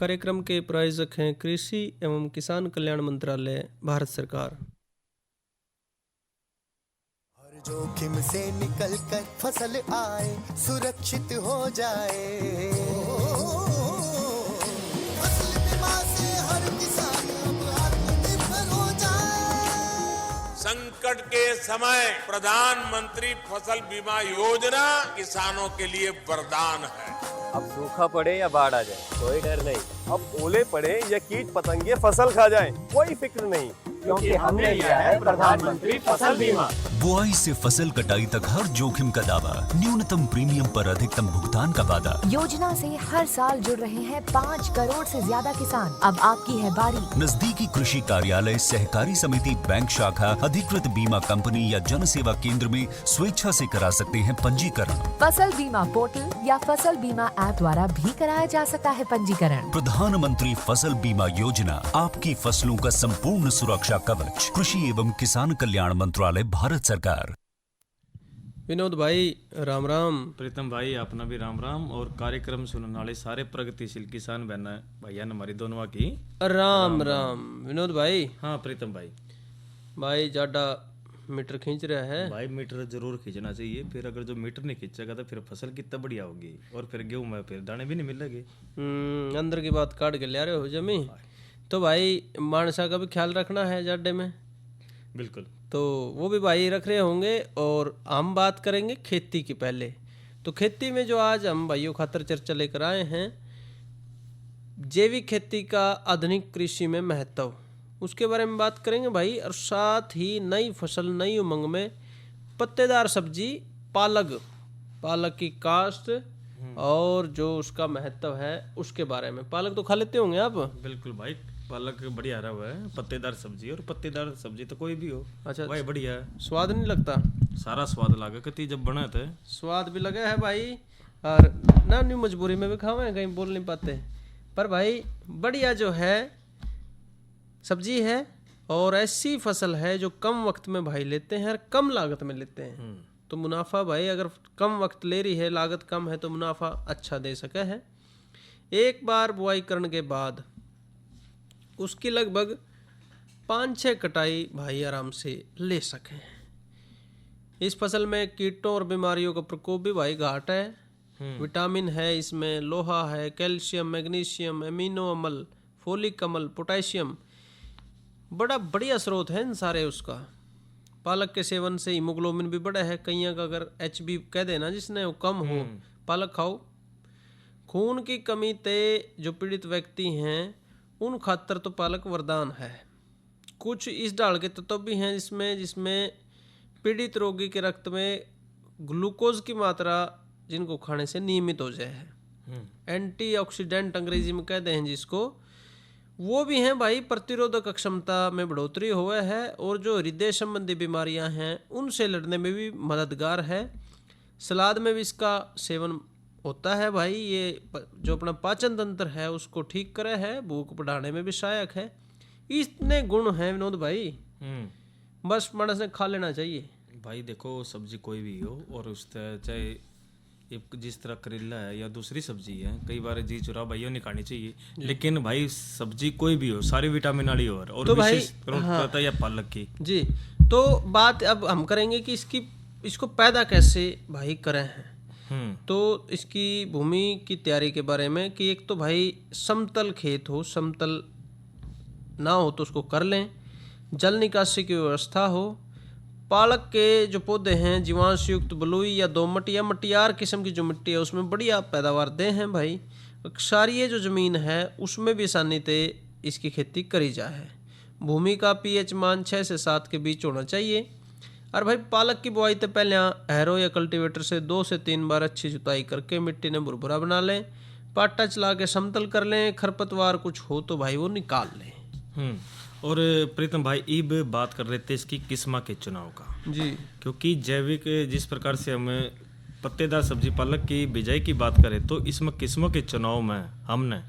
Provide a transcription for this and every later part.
कार्यक्रम के प्रायोजक हैं कृषि एवं किसान कल्याण मंत्रालय, भारत सरकार। हर जोखिम से निकल कर फसल आए, सुरक्षित हो जाए। फसल बीमा से हर किसान अब आत्मनिर्भर हो जाए। संकट के समय प्रधानमंत्री फसल बीमा योजना किसानों के लिए वरदान है। अब सूखा पड़े या बाढ़ आ जाए कोई डर नहीं, अब ओले पड़े या कीट पतंगे फसल खा जाए कोई फिक्र नहीं, क्योंकि हमने लिया है प्रधानमंत्री फसल बीमा। बुआई से फसल कटाई तक हर जोखिम का दावा, न्यूनतम प्रीमियम पर अधिकतम भुगतान का वादा। योजना से हर साल जुड़ रहे हैं 5 करोड़ से ज्यादा किसान। अब आपकी है बारी। नजदीकी कृषि कार्यालय, सहकारी समिति, बैंक शाखा, अधिकृत बीमा कंपनी या जन सेवा केंद्र में स्वेच्छा से करा सकते हैं पंजीकरण। फसल बीमा पोर्टल या फसल बीमा ऐप द्वारा भी कराया जा सकता है पंजीकरण। प्रधानमंत्री फसल बीमा योजना, आपकी फसलों का संपूर्ण सुरक्षा कवच। कृषि एवं किसान कल्याण मंत्रालय, भारत सरकार। विनोद भाई राम राम। प्रीतम भाई अपना भी राम राम। और कार्यक्रम सुनने वाले सारे प्रगतिशील किसान बहना भैया हमारी दोनों की राम राम। विनोद भाई। हाँ प्रीतम भाई। भाई ज्यादा मीटर खींच रहा है भाई, मीटर जरूर खींचना चाहिए। फिर अगर जो मीटर नहीं खींचेगा तो फिर फसल कितना बढ़िया होगी और फिर गेहूं में फिर दाने भी नहीं मिलेंगे। अंदर की बात काट के ले रहे हो जमी। तो भाई मानसा का भी ख्याल रखना है जाडे में। बिल्कुल। तो वो भी भाई रख रहे होंगे। और हम बात करेंगे खेती की पहले। तो खेती में जो आज हम भाइयों खातर चर्चा लेकर आए हैं, जैविक खेती का आधुनिक कृषि में महत्व, उसके बारे में बात करेंगे भाई। और साथ ही नई फसल, नई उमंग में पत्तेदार सब्जी पालक की काश्त और जो उसका महत्व है उसके बारे में। पालक तो खा लेते होंगे आप? बिल्कुल भाई, पालक बढ़िया रहा हुआ है। पत्तेदार सब्जी, और पत्तेदार सब्जी तो कोई भी हो। अच्छा भाई बढ़िया है। स्वाद नहीं लगता? सारा स्वाद लगा कती जब बना थे। स्वाद भी लगा है भाई। और ना न्यू मजबूरी में भी खावे, कहीं बोल नहीं पाते। पर भाई बढ़िया जो है सब्जी है, और ऐसी फसल है जो कम वक्त में भाई लेते हैं और कम लागत में लेते हैं। तो मुनाफा भाई अगर कम वक्त ले रही है, लागत कम है, तो मुनाफा अच्छा दे सके है। एक बार बुआई करने के बाद उसकी लगभग 5-6 कटाई भाई आराम से ले सकें। इस फसल में कीटों और बीमारियों का प्रकोप भी भाई घाट है। विटामिन है इसमें, लोहा है, कैल्शियम, मैग्नीशियम, एमिनो अम्ल, फोलिक अम्ल, पोटेशियम, बड़ा बढ़िया स्रोत है इन सारे उसका। पालक के सेवन से हीमोग्लोबिन भी बढ़ा है। कईयाँ का अगर HB कह देना जिसने वो कम हो, पालक खाओ। खून की कमी ते जो पीड़ित व्यक्ति हैं उन खातर तो पालक वरदान है। कुछ इस डाल के तत्व भी हैं जिसमें पीड़ित रोगी के रक्त में ग्लूकोज की मात्रा जिनको खाने से नियमित हो जाए है। एंटीऑक्सीडेंट अंग्रेजी में कहते हैं जिसको, वो भी हैं भाई। प्रतिरोधक क्षमता में बढ़ोतरी हुआ है और जो हृदय संबंधी बीमारियां हैं उनसे लड़ने में भी मददगार है। सलाद में भी इसका सेवन होता है भाई। ये जो अपना पाचन तंत्र है उसको ठीक करे है, भूख बढ़ाने में भी सहायक है। इतने गुण हैं विनोद भाई, बस मानस ने खा लेना चाहिए। भाई देखो सब्जी कोई भी हो, और उस चाहे जिस तरह करेला है या दूसरी सब्जी है, कई बार जी चुरा भाइयों नहीं खानी चाहिए, लेकिन भाई सब्जी कोई भी हो सारी विटामिन वाली हो। और तो भाई पता है पालक की जी। तो बात अब हम करेंगे कि इसको पैदा कैसे भाई करें हैं। तो इसकी भूमि की तैयारी के बारे में कि एक तो भाई समतल खेत हो, समतल ना हो तो उसको कर लें। जल निकासी की व्यवस्था हो। पालक के जो पौधे हैं जीवांश युक्त बलुई या दोमट या मटियार किस्म की जो मिट्टी है उसमें बढ़िया पैदावार दे हैं भाई। क्षारीय जो ज़मीन है उसमें भी आसानी से इसकी खेती करी जाए। भूमि का pH मान 6 से 7 के बीच होना चाहिए। और भाई पालक की बुआई से पहले हैरो या कल्टीवेटर से 2 से 3 बार अच्छी जुताई करके मिट्टी ने भुरभुरा बना लें। पाटा चला के समतल कर लें। खरपतवार कुछ हो तो भाई वो निकाल लें। और प्रीतम भाई इब बात कर रहे थे इसकी किस्म के चुनाव का जी, क्योंकि जैविक जिस प्रकार से हमें पत्तेदार सब्जी पालक की बिजाई की बात करें तो इसमें किस्मों के चुनाव में हमने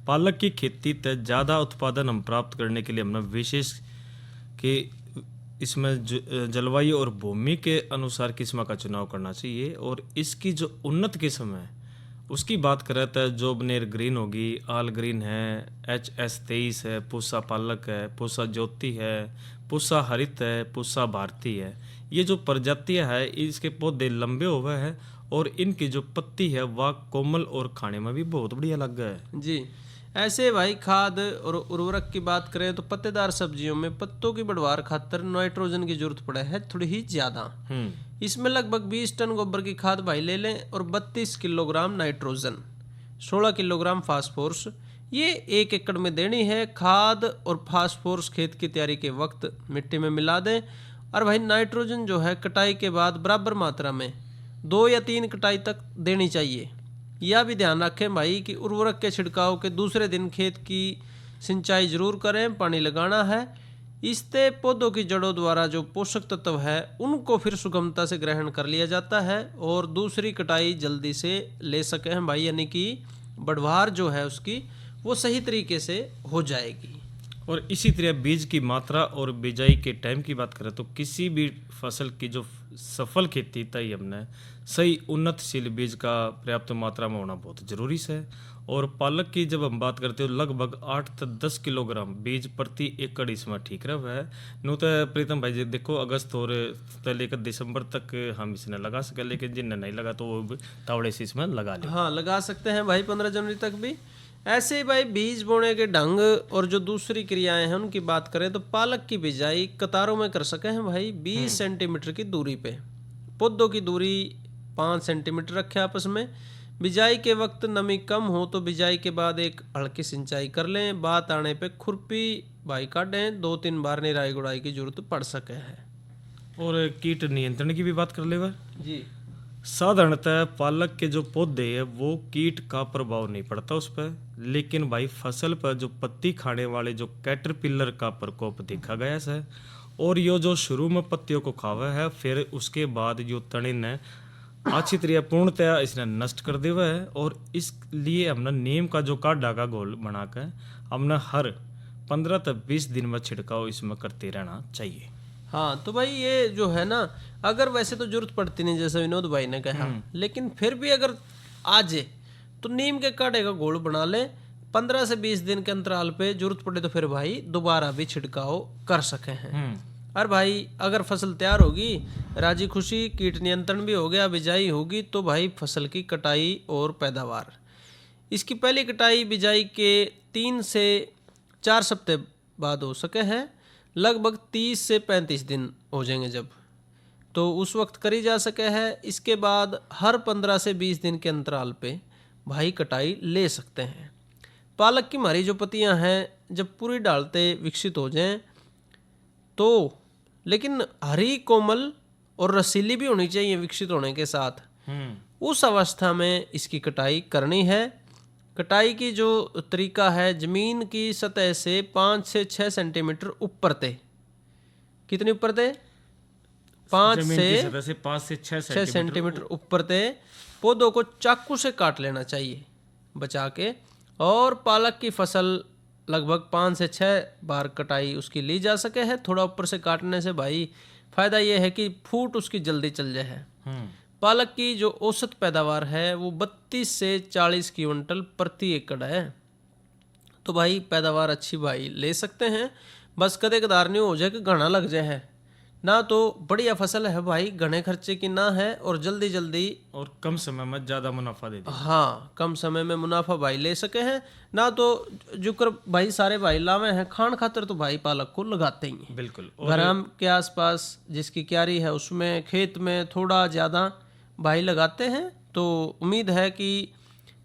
पालक की खेती तक ज़्यादा उत्पादन हम प्राप्त करने के लिए हमने विशेष कि इसमें जलवायु और भूमि के अनुसार किस्म का चुनाव करना चाहिए। और इसकी जो उन्नत किस्म है उसकी बात करें तो जोबनेर ग्रीन होगी, आल ग्रीन है, HS23 है, पूसा पालक है, पूसा ज्योति है, पूसा हरित है, पूसा भारती है। ये जो प्रजातियां है इसके पौधे लंबे हुए हैं और इनकी जो पत्ती है वह कोमल और खाने में भी बहुत बढ़िया लग है। जी, ऐसे भाई खाद और उर्वरक की बात करें तो पत्तेदार सब्जियों में पत्तों की बढ़वार खातर नाइट्रोजन की जरूरत पड़े है थोड़ी ही ज्यादा। इसमें लगभग 20 टन गोबर की खाद भाई ले लें और 32 किलोग्राम नाइट्रोजन, 16 किलोग्राम फास्फोरस ये 1 एकड़ में देनी है। खाद और फास्फोरस खेत की तैयारी के वक्त मिट्टी में मिला दें। और भाई नाइट्रोजन जो है कटाई के बाद बराबर मात्रा में 2 या 3 कटाई तक देनी चाहिए। यह भी ध्यान रखें भाई कि उर्वरक के छिड़काव के दूसरे दिन खेत की सिंचाई जरूर करें, पानी लगाना है। इससे पौधों की जड़ों द्वारा जो पोषक तत्व है उनको फिर सुगमता से ग्रहण कर लिया जाता है और दूसरी कटाई जल्दी से ले सके हैं भाई, यानी कि बढ़वार जो है उसकी वो सही तरीके से हो जाएगी। और इसी तरह बीज की मात्रा और बिजाई के टाइम की बात करें तो किसी भी फसल की जो सफल खेती तय हमने सही उन्नतशील बीज का पर्याप्त मात्रा में होना बहुत जरूरी है। और पालक की जब हम बात करते हो लगभग 8 से 10 किलोग्राम बीज प्रति एकड़ इसमें ठीक रहा है। नो तो प्रीतम भाई जी देखो अगस्त और लेकर दिसंबर तक हम इसने लगा सके, लेकिन जिनने नहीं लगा तो वो तावड़े से इसमें लगा ले। हाँ, लगा सकते हैं भाई 15 जनवरी तक भी। ऐसे ही भाई बीज बोने के ढंग और जो दूसरी क्रियाएं हैं उनकी बात करें तो पालक की बिजाई कतारों में कर सके हैं भाई 20 सेंटीमीटर की दूरी पे। पौधों की दूरी 5 सेंटीमीटर रखें आपस में। बिजाई के वक्त नमी कम हो तो बिजाई के बाद एक हल्की सिंचाई कर लें। बात आने पे खुरपी भाई काटें, 2-3 बार निराई गुड़ाई की जरूरत पड़ सके है। और कीट नियंत्रण की भी बात कर ले जी, साधारणतः पालक के जो पौधे है वो कीट का प्रभाव नहीं पड़ता उस पर, लेकिन भाई फसल पर जो पत्ती खाने वाले जो कैटरपिलर का प्रकोप देखा गया है। और ये जो शुरू में पत्तियों को खावा है फिर उसके बाद जो तने ने अच्छी तरह पूर्णतया इसने नष्ट कर दिया है। और इसलिए हमने नीम का जो काढ़ा का घोल बनाकर हमने हर 15 से 20 दिन में छिड़काव इसमें करते रहना चाहिए। हाँ, तो भाई ये जो है ना, अगर वैसे तो जरूरत पड़ती नहीं जैसे विनोद भाई ने कहा, लेकिन फिर भी अगर आ जाए तो नीम के काढ़े का घोल बना ले। 15 से 20 दिन के अंतराल पे जरूरत पड़े तो फिर भाई दोबारा भी छिड़काव कर सके हैं। और भाई अगर फसल तैयार होगी, राजी खुशी, कीट नियंत्रण भी हो गया, बिजाई होगी, तो भाई फसल की कटाई और पैदावार। इसकी पहली कटाई बिजाई के 3 से 4 सप्ताह बाद हो सके हैं। लगभग 30 से 35 दिन हो जाएंगे जब, तो उस वक्त करी जा सके है। इसके बाद हर 15 से 20 दिन के अंतराल पे भाई कटाई ले सकते हैं। पालक की हमारी जो पत्तियां हैं जब पूरी डालते विकसित हो जाएं तो, लेकिन हरी, कोमल और रसीली भी होनी चाहिए विकसित होने के साथ, उस अवस्था में इसकी कटाई करनी है। कटाई की जो तरीका है, जमीन की सतह से 5 से 6 सेंटीमीटर ऊपर ते, कितनी ऊपर ते? 5 से 6 सेंटीमीटर ऊपर ते पौधों को चाकू से काट लेना चाहिए बचा के। और पालक की फसल लगभग 5 से 6 बार कटाई उसकी ली जा सके है। थोड़ा ऊपर से काटने से भाई फायदा ये है कि फूट उसकी जल्दी चल जाए है। पालक की जो औसत पैदावार है वो 32 से 40 क्विंटल प्रति एकड़ है। तो भाई पैदावार अच्छी भाई ले सकते हैं, बस कदे कदार नहीं हो जाए कि घना लग जाए है ना। तो बढ़िया फसल है भाई, घने खर्चे की ना है और जल्दी जल्दी और कम समय में ज़्यादा मुनाफा दे दे। हाँ, कम समय में मुनाफा भाई ले सके हैं ना। तो जुकर भाई सारे भाई लावे हैं खान खातर तो भाई पालक को लगाते ही हैं। बिल्कुल। घर के आसपास जिसकी क्यारी है उसमें, खेत में थोड़ा ज़्यादा भाई लगाते हैं। तो उम्मीद है कि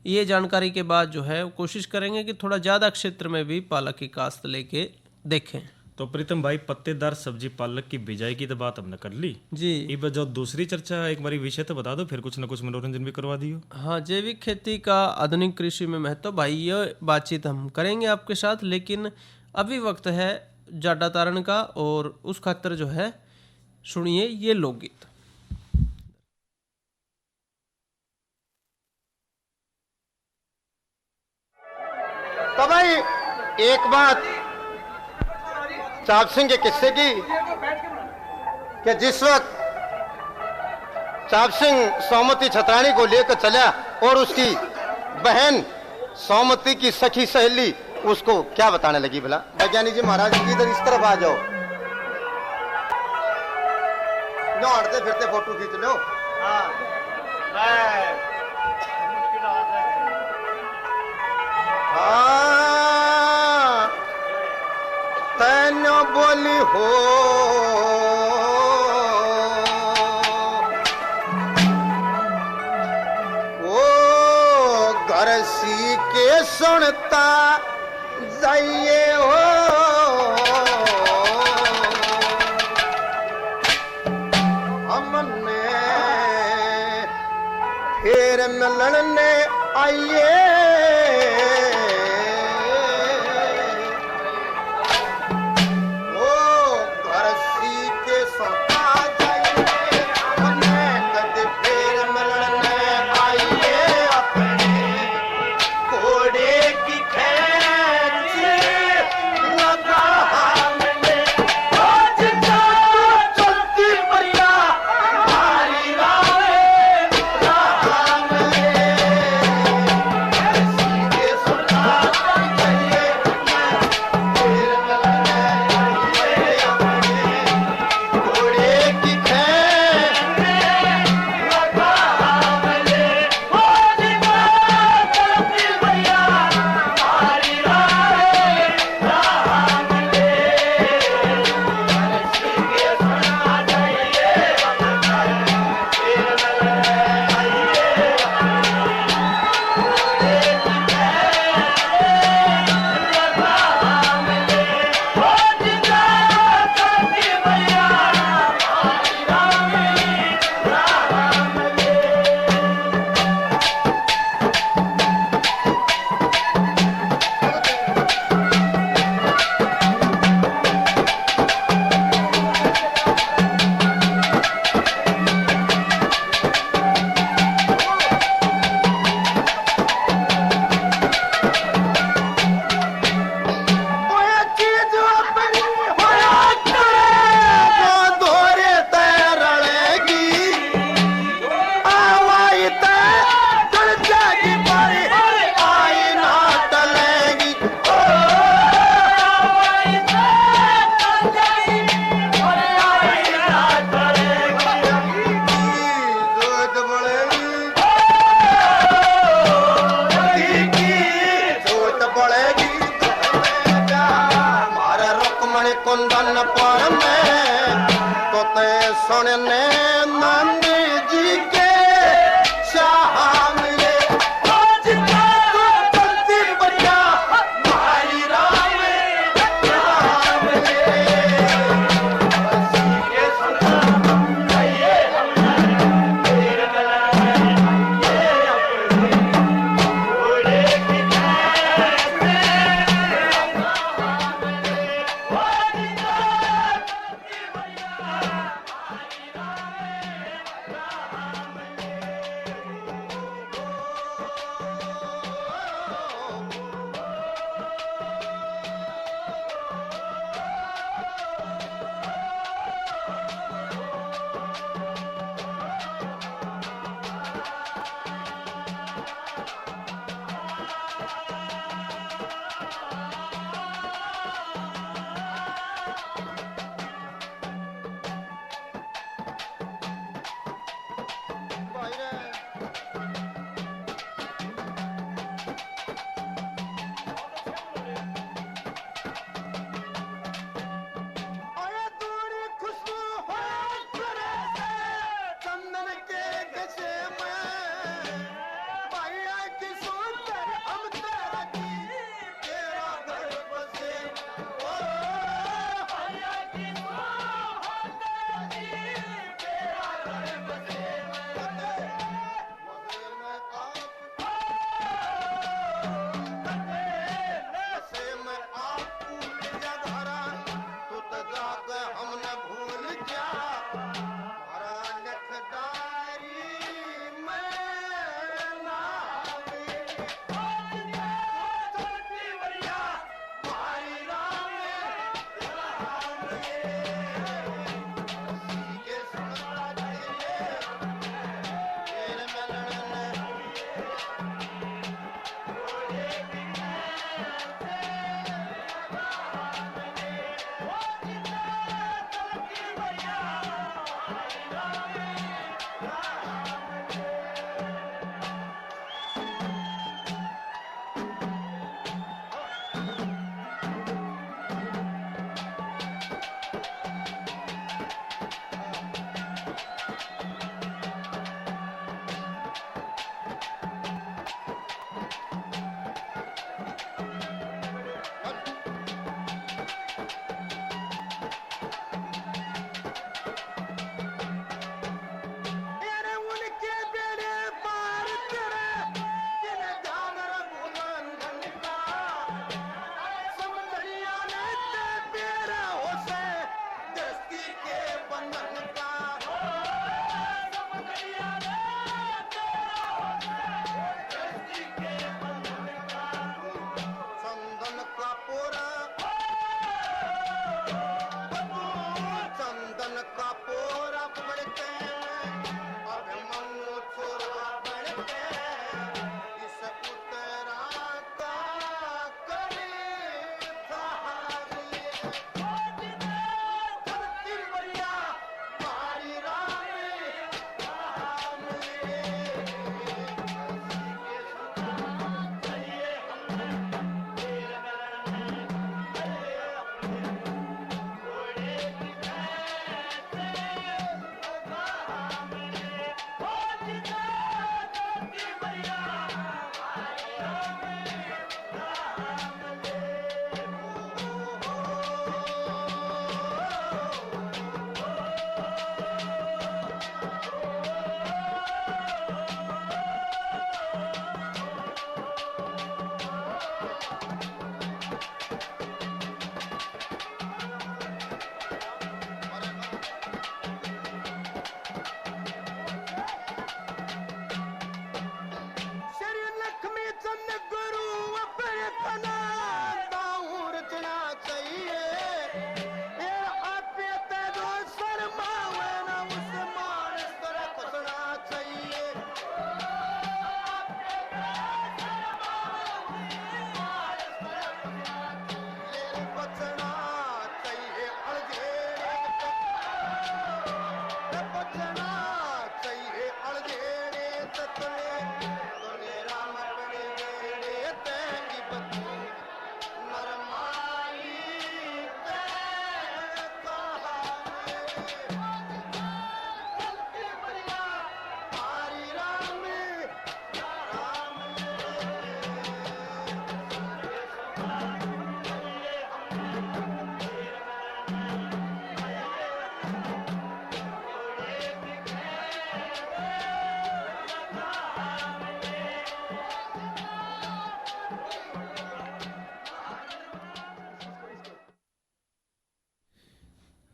ये जानकारी के बाद जो है कोशिश करेंगे कि थोड़ा ज़्यादा क्षेत्र में भी पालक की काश्त लेके देखें। तो प्रीतम भाई पत्तेदार सब्जी पालक की बिजाई की तो बात हमने कर ली जी। ये जो दूसरी चर्चा एक बारी विषय तो बता दो, फिर कुछ न कुछ मनोरंजन भी करवा दियो। हाँ, जैविक खेती का आधुनिक कृषि में महत्व भाई, ये बातचीत हम करेंगे आपके साथ, लेकिन अभी वक्त है जाडा तारण का और उस खातर जो है सुनिए ये लोकगीत। तो भाई एक बात चाप सिंह के किस्से की कि जिस वक्त चाप सिंह सोमवती छतरानी को लेकर चला और उसकी बहन सौमती की सखी सहेली उसको क्या बताने लगी भला? वैज्ञानिक जी महाराज इधर इस तरफ आ जाओ, हटते फिरते फोटो खींच लो। हाँ तैनो बोली हो ओ घर सी के सुनता जाइए हो, हमने फिर मिलने आइए कुंदन पर में तो ते सुनने नंद जी के शाह मिले चलती बढ़िया मारी राम राम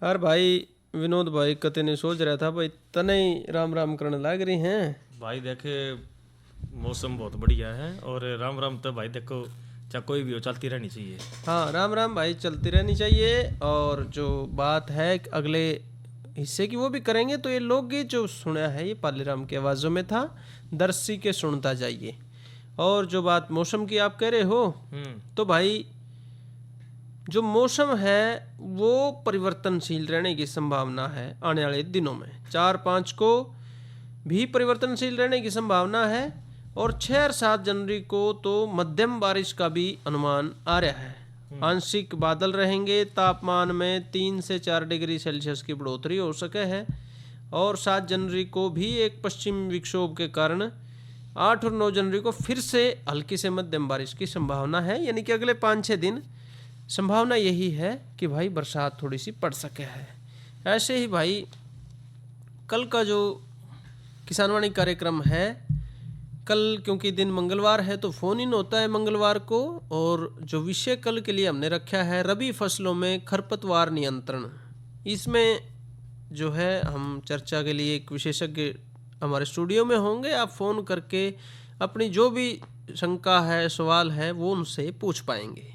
और भाई विनोद भाई कते ने सोच रहा था भाई तने ही राम राम करने लग रही हैं। भाई देखे मौसम बहुत बढ़िया है और राम राम तो भाई देखो चाहे कोई भी हो चलती रहनी चाहिए। हाँ राम राम भाई चलती रहनी चाहिए। और जो बात है अगले हिस्से की वो भी करेंगे। तो ये लोकगीत जो सुना है ये पालीराम की आवाज़ों में था, दर्शी के सुनता जाइए। और जो बात मौसम की आप कह रहे हो तो भाई जो मौसम है वो परिवर्तनशील रहने की संभावना है आने वाले दिनों में। 4-5 को भी परिवर्तनशील रहने की संभावना है और 6 और 7 जनवरी को तो मध्यम बारिश का भी अनुमान आ रहा है। आंशिक बादल रहेंगे, तापमान में 3 से 4 डिग्री सेल्सियस की बढ़ोतरी हो सके है। और 7 जनवरी को भी एक पश्चिम विक्षोभ के कारण 8 और 9 जनवरी को फिर से हल्की से मध्यम बारिश की संभावना है। यानी कि अगले 5-6 दिन संभावना यही है कि भाई बरसात थोड़ी सी पड़ सके है। ऐसे ही भाई कल का जो किसानवाणी कार्यक्रम है, कल क्योंकि दिन मंगलवार है तो फ़ोन इन होता है मंगलवार को। और जो विषय कल के लिए हमने रखा है रबी फसलों में खरपतवार नियंत्रण, इसमें जो है हम चर्चा के लिए एक विशेषज्ञ हमारे स्टूडियो में होंगे। आप फ़ोन करके अपनी जो भी शंका है, सवाल है, वो उनसे पूछ पाएंगे।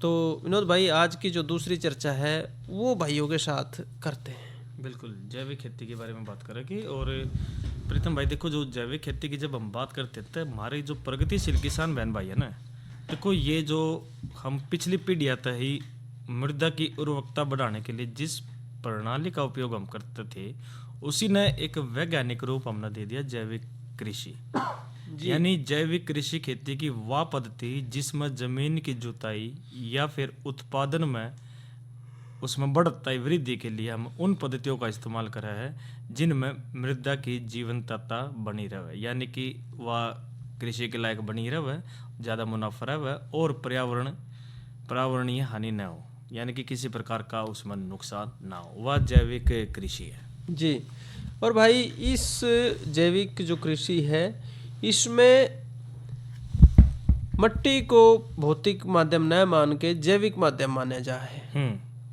तो विनोद भाई आज की जो दूसरी चर्चा है वो भाइयों के साथ करते हैं। बिल्कुल, जैविक खेती के बारे में बात करेंगे। और प्रीतम भाई देखो, जो जैविक खेती की जब हम बात करते हैं तो हमारे जो प्रगतिशील किसान बहन भाई है ना, देखो ये जो हम पिछली पीढ़ी आता ही मृदा की उर्वरकता बढ़ाने के लिए जिस प्रणाली का उपयोग हम करते थे उसी ने एक वैज्ञानिक रूप हमने दे दिया जैविक कृषि। यानी जैविक कृषि खेती की वह पद्धति जिसमें जमीन की जुताई या फिर उत्पादन में उसमें बढ़ोतरी वृद्धि के लिए हम उन पद्धतियों का इस्तेमाल कर रहे हैं जिनमें मृदा की जीवंतता बनी रहे, यानी कि वह कृषि के लायक बनी रहे, ज़्यादा मुनाफा रहे और पर्यावरणीय हानि न हो, यानी कि किसी प्रकार का उसमें नुकसान ना हो, वह जैविक कृषि है जी। और भाई इस जैविक जो कृषि है इसमें मिट्टी को भौतिक माध्यम न मान के जैविक माध्यम माना जाए,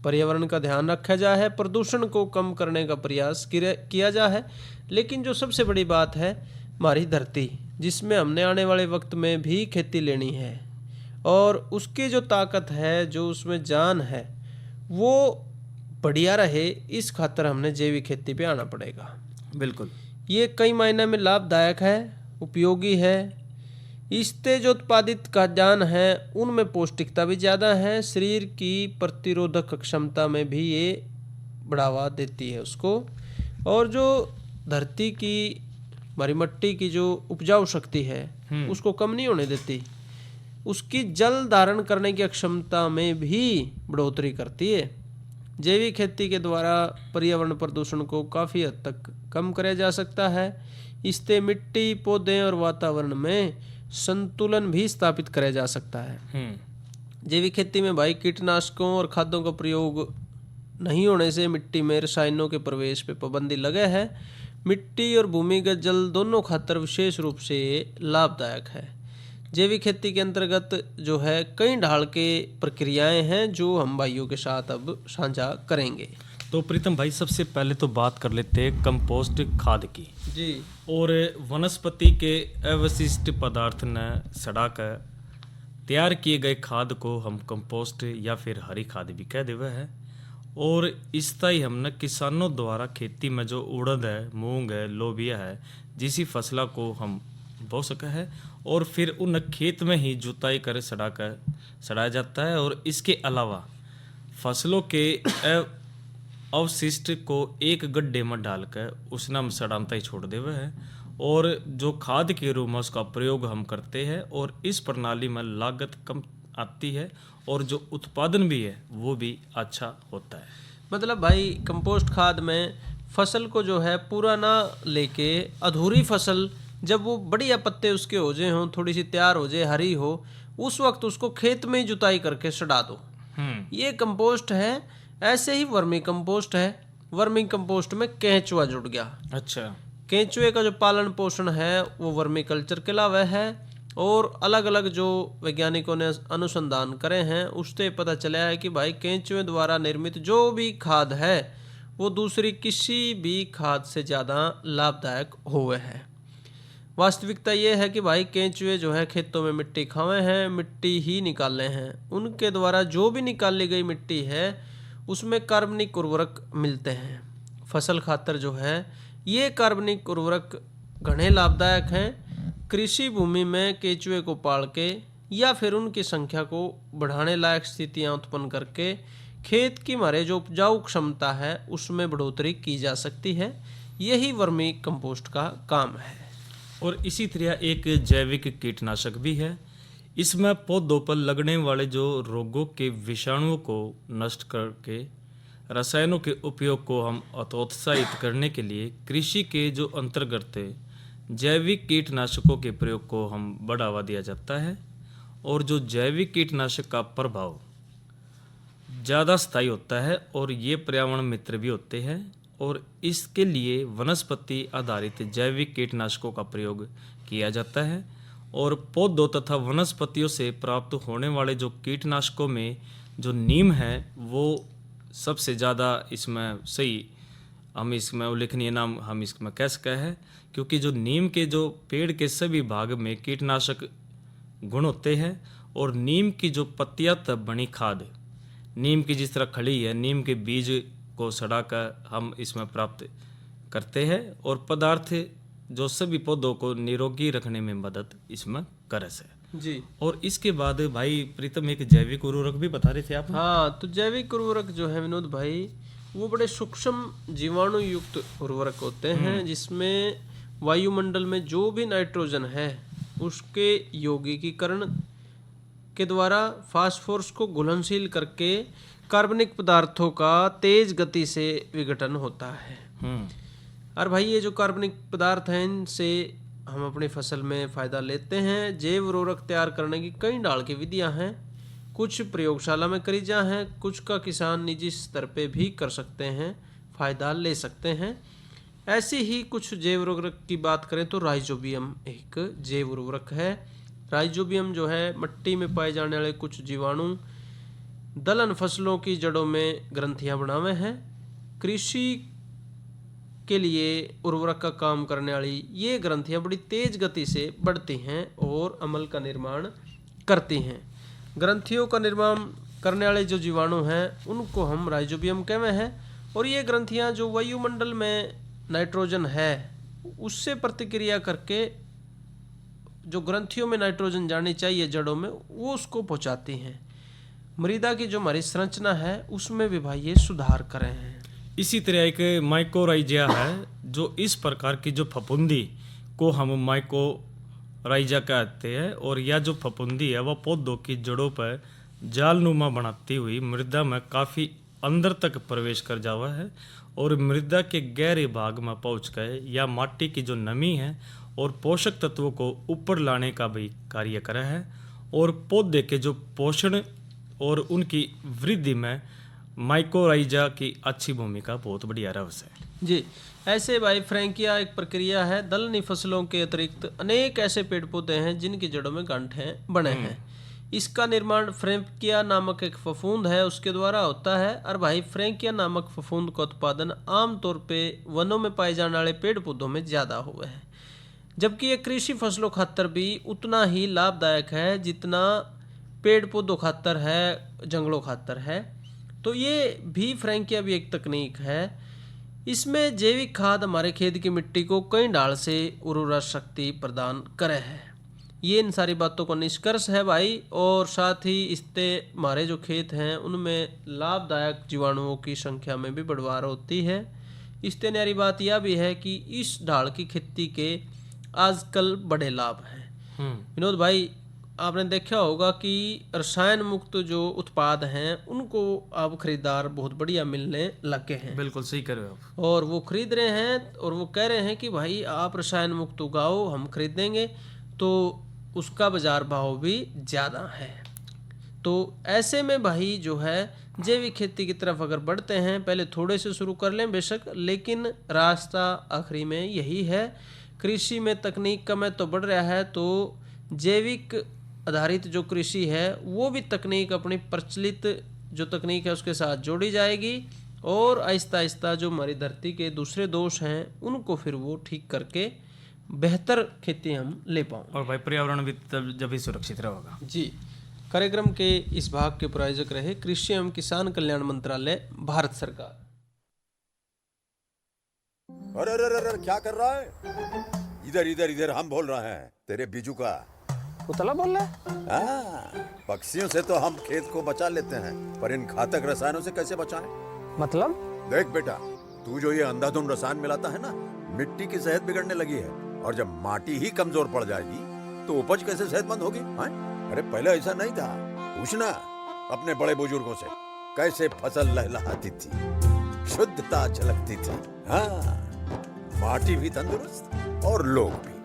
पर्यावरण का ध्यान रखा जाए, प्रदूषण को कम करने का प्रयास किया जाए। लेकिन जो सबसे बड़ी बात है हमारी धरती, जिसमें हमने आने वाले वक्त में भी खेती लेनी है और उसकी जो ताकत है, जो उसमें जान है, वो बढ़िया रहे, इस खातर हमने जैविक खेती पे आना पड़ेगा। बिल्कुल, ये कई मायने में लाभदायक है, उपयोगी है। इससे जो उत्पादित खाद्यान्न है उनमें पौष्टिकता भी ज़्यादा है, शरीर की प्रतिरोधक क्षमता में भी ये बढ़ावा देती है उसको। और जो धरती की हमारी मिट्टी की जो उपजाऊ शक्ति है उसको कम नहीं होने देती, उसकी जल धारण करने की क्षमता में भी बढ़ोतरी करती है। जैविक खेती के द्वारा पर्यावरण प्रदूषण को काफ़ी हद तक कम किया जा सकता है। इससे मिट्टी, पौधे और वातावरण में संतुलन भी स्थापित किया जा सकता है। जैविक खेती में भाई कीटनाशकों और खादों का प्रयोग नहीं होने से मिट्टी में रसायनों के प्रवेश पे पाबंदी लगे है। मिट्टी और भूमिगत जल दोनों खातर विशेष रूप से लाभदायक है। जैविक खेती के अंतर्गत जो है कई ढाल के प्रक्रियाएं हैं जो हम भाइयों के साथ अब साझा करेंगे। तो प्रीतम भाई सबसे पहले तो बात कर लेते हैं कंपोस्ट खाद की जी। और वनस्पति के अवशिष्ट पदार्थ ने सड़ाकर तैयार किए गए खाद को हम कंपोस्ट या फिर हरी खाद भी कह देवे है। और इसका ही हमने किसानों द्वारा खेती में जो उड़द है, मूंग है, लोबिया है, जिसी फसलों को हम बो सका है और फिर उन खेत में ही जुताई कर सड़ाया जाता है। और इसके अलावा फसलों के अवशिष्ट को एक गड्ढे में डालकर उसने हम सड़ाता ही छोड़ देवे है और जो खाद के रूप में उसका प्रयोग हम करते हैं। और इस प्रणाली में लागत कम आती है और जो उत्पादन भी है वो भी अच्छा होता है। मतलब भाई कंपोस्ट खाद में फसल को जो है पूरा ना लेके अधूरी फसल जब वो बढ़िया पत्ते उसके हो जाए हों, थोड़ी सी तैयार हो जाए, हरी हो, उस वक्त उसको खेत में ही जुताई करके सड़ा दो। ये कंपोस्ट है। ऐसे ही वर्मी कंपोस्ट है। वर्मी कंपोस्ट में केंचुआ जुड़ गया। अच्छा, केंचुए का जो पालन पोषण है वो वर्मी कल्चर के अलावा है और अलग अलग जो वैज्ञानिकों ने अनुसंधान करे हैं उससे पता चला है कि भाई केंचुए द्वारा निर्मित जो भी खाद है वो दूसरी किसी भी खाद से ज़्यादा लाभदायक हुए है। वास्तविकता ये है कि भाई केंचुए जो है खेतों में मिट्टी खावे हैं, मिट्टी ही निकाले हैं। उनके द्वारा जो भी निकाली गई मिट्टी है उसमें कार्बनिक उर्वरक मिलते हैं। फसल खातर जो है ये कार्बनिक उर्वरक घने लाभदायक हैं। कृषि भूमि में केंचुए को पाल के या फिर उनकी संख्या को बढ़ाने लायक स्थितियां उत्पन्न करके खेत की हमारे जो उपजाऊ क्षमता है उसमें बढ़ोतरी की जा सकती है। यही वर्मी कंपोस्ट का काम है। और इसी तरह एक जैविक कीटनाशक भी है। इसमें पौधों पर लगने वाले जो रोगों के विषाणुओं को नष्ट करके रसायनों के उपयोग को हम हतोत्साहित करने के लिए कृषि के जो अंतर्गत जैविक कीटनाशकों के प्रयोग को हम बढ़ावा दिया जाता है। और जो जैविक कीटनाशक का प्रभाव ज़्यादा स्थायी होता है और ये पर्यावरण मित्र भी होते हैं। और इसके लिए वनस्पति आधारित जैविक कीटनाशकों का प्रयोग किया जाता है। और पौधों तथा वनस्पतियों से प्राप्त होने वाले जो कीटनाशकों में जो नीम है वो सबसे ज़्यादा इसमें सही हम इसमें उल्लेखनीय नाम हम इसमें कह सकते हैं, क्योंकि जो नीम के जो पेड़ के सभी भाग में कीटनाशक गुण होते हैं। और नीम की जो पत्तियां तब बनी खाद, नीम की जिस तरह खड़ी है, नीम के बीज को सड़ाकर हम इसमें प्राप्त करते हैं। और पदार्थ जो सभी पौधों को निरोगी रखने में मदद इसमें करे से जी। और इसके बाद भाई प्रीतम एक जैविक उर्वरक भी बता रहे थे आप। हाँ, तो जैविक उर्वरक जो है विनोद भाई वो बड़े सूक्ष्म जीवाणु युक्त उर्वरक होते हैं जिसमें वायुमंडल में जो भी नाइट्रोजन है उसके यौगिकीकरण के द्वारा फास्फोरस को घुलनशील करके कार्बनिक पदार्थों का तेज गति से विघटन होता है। और भाई ये जो कार्बनिक पदार्थ हैं इनसे हम अपनी फसल में फ़ायदा लेते हैं। जैव उर्वरक तैयार करने की कई ढाल की विधियां हैं। कुछ प्रयोगशाला में करी जा हैं, कुछ का किसान निजी स्तर पे भी कर सकते हैं, फ़ायदा ले सकते हैं। ऐसी ही कुछ जैव उर्वरक की बात करें तो राइजोबियम एक जैव उर्वरक है। राइजोबियम जो है मिट्टी में पाए जाने वाले कुछ जीवाणु दलहन फसलों की जड़ों में ग्रंथियां बनावे हैं। कृषि के लिए उर्वरक का काम करने वाली ये ग्रंथियां बड़ी तेज गति से बढ़ती हैं और अम्ल का निर्माण करती हैं। ग्रंथियों का निर्माण करने वाले जो जीवाणु हैं उनको हम राइजोबियम कहते हैं। और ये ग्रंथियां जो वायुमंडल में नाइट्रोजन है उससे प्रतिक्रिया करके जो ग्रंथियों में नाइट्रोजन जानी चाहिए जड़ों में वो उसको पहुंचाती हैं। मृदा की जो हमारी संरचना है उसमें भी भाई ये सुधार कर रहे हैं। इसी तरह एक माइकोराइजिया है जो इस प्रकार की जो फफूंदी को हम माइकोराइजिया कहते हैं। और यह जो फफूंदी है वह पौधों की जड़ों पर जालनुमा बनाती हुई मृदा में काफ़ी अंदर तक प्रवेश कर जावा है और मृदा के गहरे भाग में पहुँच गए या माटी की जो नमी है और पोषक तत्वों को ऊपर लाने का भी कार्य करा है। और पौधे के जो पोषण और उनकी वृद्धि में माइकोराइजा की अच्छी भूमिका बहुत बढ़िया रहा है जी। ऐसे भाई फ्रैंकिया एक प्रक्रिया है। दलहनी फसलों के अतिरिक्त अनेक ऐसे पेड़ पौधे हैं जिनकी जड़ों में गांठें बने हैं। इसका निर्माण फ्रैंकिया नामक एक फफूंद है उसके द्वारा होता है। और भाई फ्रैंकिया नामक फफूंद का उत्पादन आमतौर पे वनों में पाए जाने वाले पेड़ पौधों में ज़्यादा हुआ है, जबकि ये कृषि फसलों खातर भी उतना ही लाभदायक है जितना पेड़ पौधों खातर है, जंगलों खातर है। तो ये भी फ्रैंकिया भी एक तकनीक है। इसमें जैविक खाद हमारे खेत की मिट्टी को कई ढाल से उर्वरा शक्ति प्रदान करे है। ये इन सारी बातों का निष्कर्ष है भाई। और साथ ही इससे हमारे जो खेत हैं उनमें लाभदायक जीवाणुओं की संख्या में भी बढ़वार होती है। इससे न्यारी बात यह भी है कि इस ढाल की खेती के आजकल बड़े लाभ हैं। विनोद भाई आपने देखा होगा कि रसायन मुक्त जो उत्पाद हैं उनको अब खरीदार बहुत बढ़िया मिलने लगे हैं। बिल्कुल सही कर रहे हो आप। और वो खरीद रहे हैं और वो कह रहे हैं कि भाई आप रसायन मुक्त उगाओ, हम खरीदेंगे, तो उसका बाजार भाव भी ज़्यादा है। तो ऐसे में भाई जो है जैविक खेती की तरफ अगर बढ़ते हैं, पहले थोड़े से शुरू कर लें बेशक, लेकिन रास्ता आखिरी में यही है। कृषि में तकनीक का महत्व बढ़ रहा है तो जैविक आधारित जो कृषि है वो भी तकनीक अपनी प्रचलित जो तकनीक है उसके साथ जोड़ी जाएगी, और आहिस्ता आहिस्ता जो हमारी धरती के दूसरे दोष हैं उनको फिर वो ठीक करके बेहतर खेती हम ले पाएंगे। और भाई पर्यावरण भी तब जब ही सुरक्षित रहेगा। जी, कार्यक्रम के इस भाग के प्रायोजक रहे कृषि एवं किसान कल्याण मंत्रालय, भारत सरकार। अरे अरे अरे क्या कर रहा है? इधर इधर इधर, हम बोल रहे हैं तेरे बीजू का। उतला बोल रहा है? हाँ, पक्षियों से तो हम खेत को बचा लेते हैं, पर इन घातक रसायनों से कैसे बचाएं? मतलब? देख बेटा, तू जो ये अंधाधुंध रसायन मिलाता है ना, मिट्टी की सेहत बिगड़ने लगी है, और जब माटी ही कमजोर पड़ जाएगी तो उपज कैसे सेहतमंद होगी? हाँ? अरे पहले ऐसा नहीं था, पूछना अपने बड़े बुजुर्गों से, कैसे फसल लहलहाती थी, शुद्धता झलकती थी। हाँ, माटी भी तंदुरुस्त और लोग भी।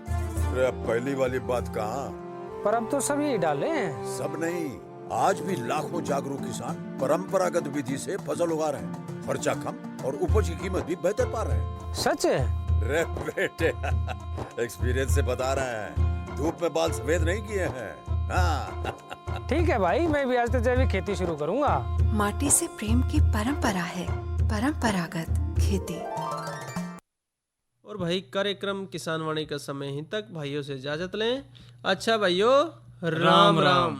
अरे अब पहली वाली बात कहाँ? पर अब तो सभी डाले हैं। सब नहीं, आज भी लाखों जागरूक किसान परंपरागत विधि से फसल उगा रहे हैं, खर्चा कम और उपज की कीमत भी बेहतर पा रहे हैं। सच है? रे बेटे, एक्सपीरियंस से बता रहे हैं, धूप में बाल सफेद नहीं किए हैं। हाँ। ठीक है भाई, मैं भी आज से जैविक खेती शुरू करूंगा। माटी से प्रेम की परंपरा है परंपरागत खेती। और भाई कार्यक्रम किसान वाणी का समय ही तक भाइयों से इजाजत लें। अच्छा भाइयों, राम राम।